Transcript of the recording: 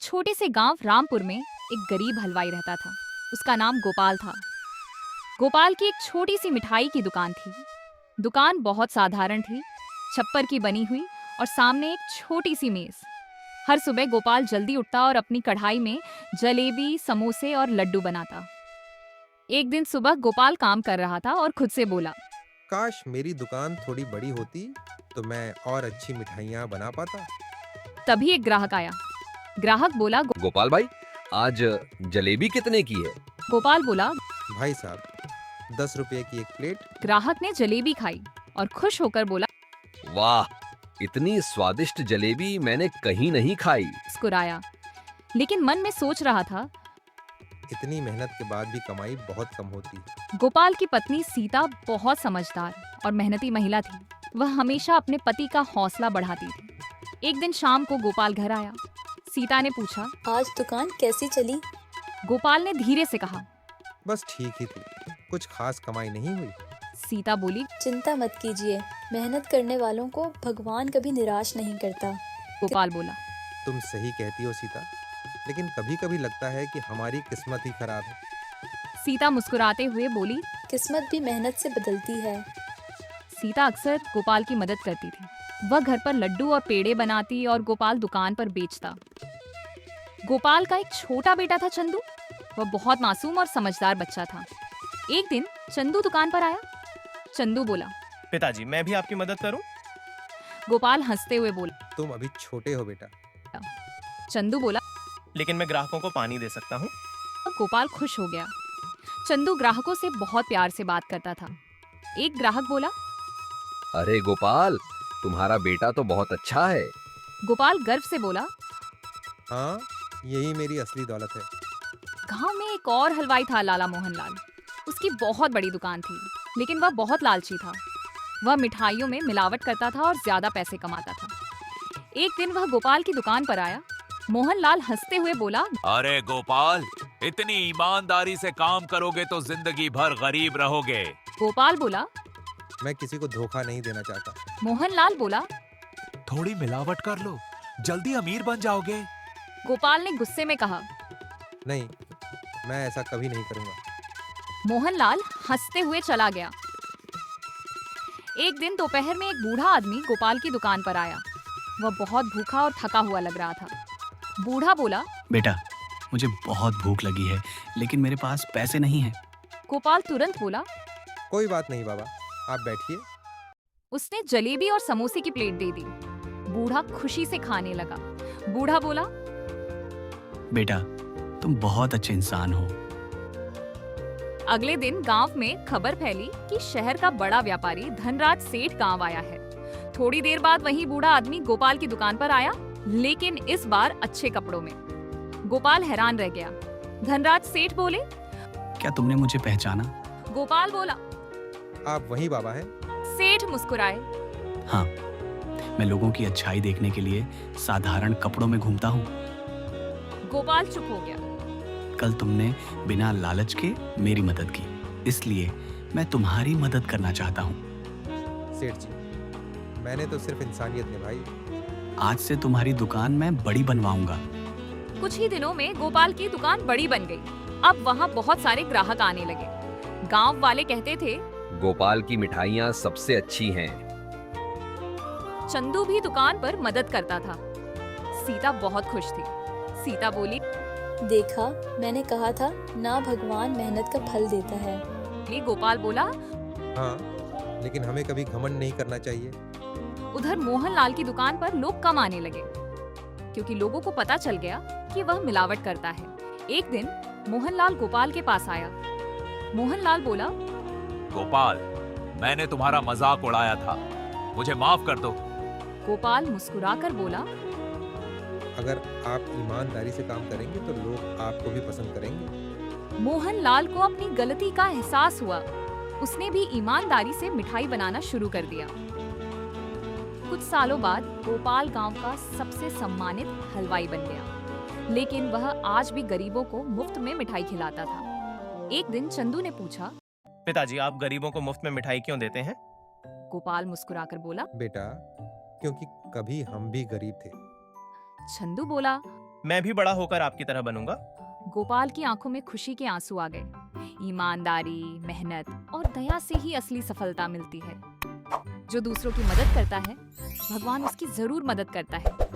छोटे से गांव रामपुर में एक गरीब हलवाई रहता था। उसका नाम गोपाल था। गोपाल की एक छोटी सी मिठाई की दुकान थी। दुकान बहुत साधारण थी, छप्पर की बनी हुई और सामने एक छोटी सी मेज। हर सुबह गोपाल जल्दी उठता और अपनी कढ़ाई में जलेबी, समोसे और लड्डू बनाता। एक दिन सुबह गोपाल काम कर रहा था और खुद से बोला, काश मेरी दुकान थोड़ी बड़ी होती तो मैं और अच्छी मिठाइयाँ बना पाता। तभी एक ग्राहक आया। ग्राहक बोला, गोपाल भाई, आज जलेबी कितने की है? गोपाल बोला। भाई साहब, 10 रुपए की एक प्लेट। ग्राहक ने जलेबी खाई और खुश होकर बोला, वाह, इतनी स्वादिष्ट जलेबी मैंने कहीं नहीं खाई। मुस्कुराया, लेकिन मन में सोच रहा था। इतनी मेहनत के बाद भी कमाई बहुत कम होती है। गोपाल की पत्नी सीता बहुत समझदार और मेहनती महिला थी। वह हमेशा अपने पति का हौसला बढ़ाती थी। एक दिन शाम को गोपाल घर आया। सीता ने पूछा, आज दुकान कैसी चली? गोपाल ने धीरे से कहा। बस ठीक ही थी, कुछ खास कमाई नहीं हुई। सीता बोली, चिंता मत कीजिए, मेहनत करने वालों को भगवान कभी निराश नहीं करता। गोपाल बोला। तुम सही कहती हो सीता, लेकिन कभी कभी लगता है कि हमारी किस्मत ही खराब है। सीता मुस्कुराते हुए बोली। किस्मत भी मेहनत से बदलती है। सीता अक्सर गोपाल की मदद करती थी। वह घर पर लड्डू और पेड़े बनाती और गोपाल दुकान पर बेचता। गोपाल का एक छोटा बेटा था, चंदू। वह बहुत मासूम और समझदार बच्चा था। एक दिन चंदू दुकान पर आया। चंदू बोला। पिताजी, मैं भी आपकी मदद करूं? गोपाल हंसते हुए बोला। तुम अभी छोटे हो बेटा। चंदू बोला। लेकिन मैं ग्राहकों को पानी दे सकता हूं। गोपाल खुश हो गया। चंदू ग्राहकों से बहुत प्यार से बात करता था। एक ग्राहक बोला। अरे गोपाल, तुम्हारा बेटा तो बहुत अच्छा है। गोपाल गर्व से बोला। हाँ, यही मेरी असली दौलत है। गांव में एक और हलवाई था, लाला मोहनलाल। उसकी बहुत बड़ी दुकान थी, लेकिन वह बहुत लालची था। वह मिठाइयों में मिलावट करता था और ज्यादा पैसे कमाता था। एक दिन वह गोपाल की दुकान पर आया। मोहनलाल हंसते हुए बोला, अरे गोपाल, इतनी ईमानदारी से काम करोगे तो जिंदगी भर गरीब रहोगे। गोपाल बोला। मैं किसी को धोखा नहीं देना चाहता। मोहनलाल बोला। थोड़ी मिलावट कर लो, जल्दी अमीर बन जाओगे। गोपाल ने गुस्से में कहा। नहीं, मैं ऐसा कभी नहीं करूँगा। मोहनलाल हंसते हुए चला गया। एक दिन दोपहर में एक बूढ़ा आदमी गोपाल की दुकान पर आया। वह बहुत भूखा और थका हुआ लग रहा था। बूढ़ा बोला, बेटा, मुझे बहुत भूख लगी है, लेकिन मेरे पास पैसे नहीं हैं। गोपाल तुरंत बोला। कोई बात नहीं बाबा, आप बैठिए। उसने जलेबी और समोसे की प्लेट दे दी। बूढ़ा खुशी से खाने लगा। बूढ़ा बोला, बेटा, तुम बहुत अच्छे इंसान हो। अगले दिन गांव में खबर फैली कि शहर का बड़ा व्यापारी धनराज सेठ गांव आया है। थोड़ी देर बाद वही बूढ़ा आदमी गोपाल की दुकान पर आया, लेकिन इस बार अच्छे कपड़ों में। गोपाल हैरान रह गया। धनराज सेठ बोले, क्या तुमने मुझे पहचाना? गोपाल बोला। आप वही बाबा हैं? सेठ मुस्कुराए। हाँ, मैं लोगों की अच्छाई देखने के लिए साधारण कपड़ों में घूमता हूँ। गोपाल चुप हो गया। कल तुमने बिना लालच के मेरी मदद की, इसलिए मैं तुम्हारी मदद करना चाहता हूँ। सेठ जी, मैंने तो सिर्फ इंसानियत निभाई। आज से तुम्हारी दुकान मैं बड़ी बनवाऊंगा। कुछ ही दिनों में गोपाल की दुकान बड़ी बन गई। अब वहाँ बहुत सारे ग्राहक आने लगे। गांव वाले कहते थे, गोपाल की मिठाइयाँ सबसे अच्छी हैं। चंदू भी दुकान पर मदद करता था। सीता बहुत खुश थी। सीता बोली, देखा, मैंने कहा था ना, भगवान मेहनत का फल देता है। गोपाल बोला। हाँ, लेकिन हमें कभी घमंड नहीं करना चाहिए। उधर मोहनलाल की दुकान पर लोग कम आने लगे, क्योंकि लोगों को पता चल गया कि वह मिलावट करता है। एक दिन मोहनलाल गोपाल के पास आया। मोहनलाल बोला, गोपाल, मैंने तुम्हारा मजाक उड़ाया था, मुझे माफ कर दो। गोपाल मुस्कुराकर बोला, अगर आप ईमानदारी से काम करेंगे तो लोग आपको भी पसंद करेंगे। मोहनलाल को अपनी गलती का एहसास हुआ। उसने भी ईमानदारी से मिठाई बनाना शुरू कर दिया। कुछ सालों बाद गोपाल गांव का सबसे सम्मानित हलवाई बन गया, लेकिन वह आज भी गरीबों को मुफ्त में मिठाई खिलाता था। एक दिन चंदू ने पूछा, पिताजी, आप गरीबों को मुफ्त में मिठाई क्यों देते हैं? गोपाल मुस्कुराकर बोला, बेटा, क्योंकि कभी हम भी गरीब थे। चंदू बोला, मैं भी बड़ा होकर आपकी तरह बनूंगा। गोपाल की आंखों में खुशी के आंसू आ गए। ईमानदारी, मेहनत और दया से ही असली सफलता मिलती है। जो दूसरों की मदद करता है, भगवान उसकी जरूर मदद करता है।